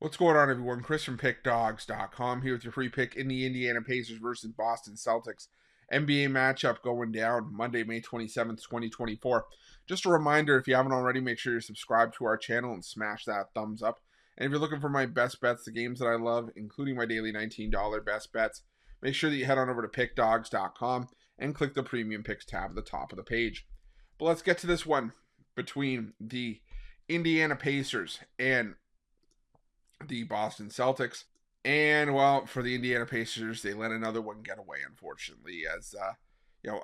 What's going on, everyone? Chris from Pickdawgz.com here with your free pick in the Indiana Pacers versus Boston Celtics NBA matchup going down Monday, May 27th, 2024. Just a reminder, if you haven't already, make sure you're subscribed to our channel and smash that thumbs up. And if you're looking for my best bets, the games that I love, including my daily $19 best bets, make sure that you head on over to Pickdawgz.com and click the Premium Picks tab at the top of the page. But let's get to this one between the Indiana Pacers and the Boston Celtics. And well, for the Indiana Pacers, they let another one get away, unfortunately. As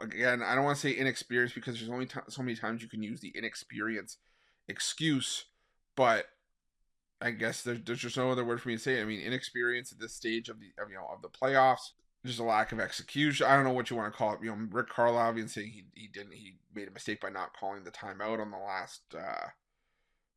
again, I don't want to say inexperience because there's only so many times you can use the inexperience excuse, but I guess there's just no other word for me to say it. I mean, inexperience at this stage of the playoffs, just a lack of execution. I don't know what you want to call it. Rick Carlisle saying he made a mistake by not calling the timeout on the last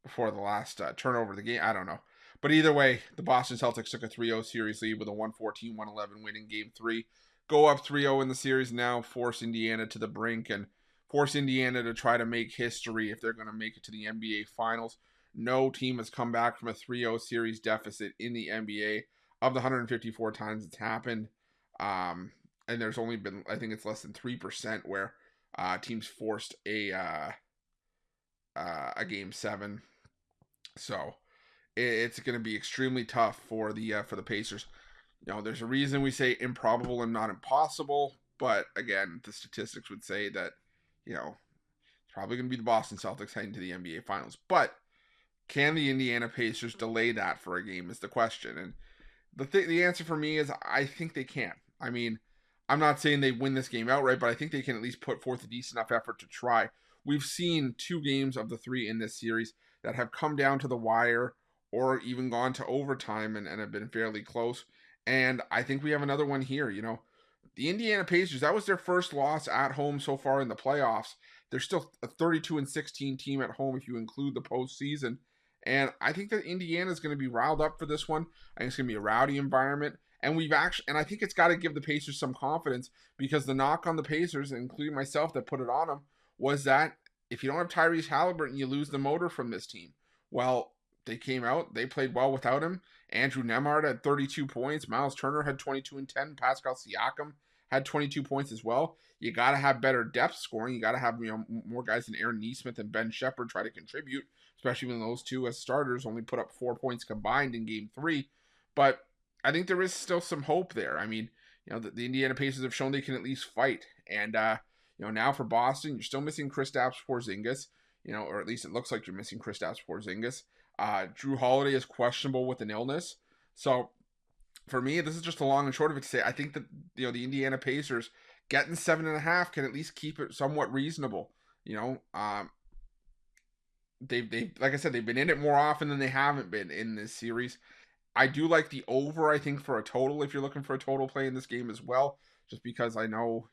before the last turnover of the game. I don't know. But either way, the Boston Celtics took a 3-0 series lead with a 114-111 win in Game 3. Go up 3-0 in the series now, force Indiana to the brink and force Indiana to try to make history if they're going to make it to the NBA Finals. No team has come back from a 3-0 series deficit in the NBA of the 154 times it's happened. And there's only been, I think it's less than 3% where teams forced a Game 7. So it's going to be extremely tough for the Pacers. There's a reason we say improbable and not impossible, but again, the statistics would say that it's probably going to be the Boston Celtics heading to the NBA Finals. But can the Indiana Pacers delay that for a game is the question, and the answer for me is I think they can. I mean, I'm not saying they win this game outright, but I think they can at least put forth a decent enough effort to try. We've seen 2 games of the 3 in this series that have come down to the wire or even gone to overtime and have been fairly close. And I think we have another one here. The Indiana Pacers, that was their first loss at home so far in the playoffs. They're still a 32-16 team at home if you include the postseason. And I think that Indiana is going to be riled up for this one. I think it's going to be a rowdy environment. And I think it's got to give the Pacers some confidence, because the knock on the Pacers, including myself that put it on them, was that if you don't have Tyrese Halliburton, you lose the motor from this team. Well, they came out, they played well without him. Andrew Nembhard had 32 points. Miles Turner had 22 and 10. Pascal Siakam had 22 points as well. You got to have better depth scoring. You got to have more guys than Aaron Nesmith and Ben Shepherd try to contribute, especially when those two as starters only put up 4 points combined in Game 3. But I think there is still some hope there. I mean, the Indiana Pacers have shown they can at least fight. And, now for Boston, you're still missing Kristaps Porzingis, or at least it looks like you're missing Kristaps Porzingis. Drew Holiday is questionable with an illness. So for me, this is just the long and short of it to say, I think that, the Indiana Pacers getting 7.5 can at least keep it somewhat reasonable. They like I said, they've been in it more often than they haven't been in this series. I do like the over, I think, for a total, if you're looking for a total play in this game as well, just because I know,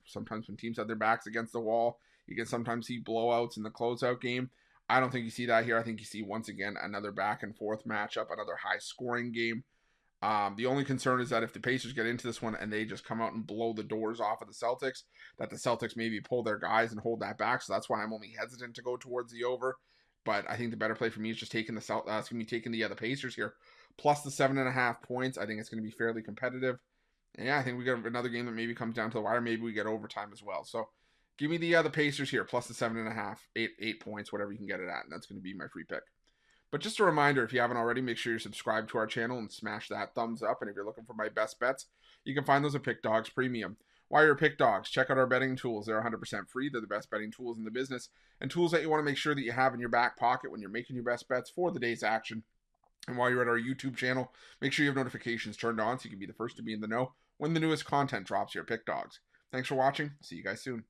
sometimes when teams have their backs against the wall, you can sometimes see blowouts in the closeout game. I don't think you see that here. I think you see, once again, another back and forth matchup, another high scoring game. The only concern is that if the Pacers get into this one and they just come out and blow the doors off of the Celtics, that the Celtics maybe pull their guys and hold that back. So that's why I'm only hesitant to go towards the over. But I think the better play for me is just taking the Pacers here, plus the 7.5 points. I think it's going to be fairly competitive. And yeah, I think we got another game that maybe comes down to the wire. Maybe we get overtime as well. So give me the Pacers here, plus the 7.5, 8 points, whatever you can get it at, and that's going to be my free pick. But just a reminder, if you haven't already, make sure you're subscribed to our channel and smash that thumbs up. And if you're looking for my best bets, you can find those at Pick Dawgz Premium. While you're at Pick Dawgz, check out our betting tools. They're 100% free. They're the best betting tools in the business, and tools that you want to make sure that you have in your back pocket when you're making your best bets for the day's action. And while you're at our YouTube channel, make sure you have notifications turned on so you can be the first to be in the know when the newest content drops here at Pick Dawgz. Thanks for watching. See you guys soon.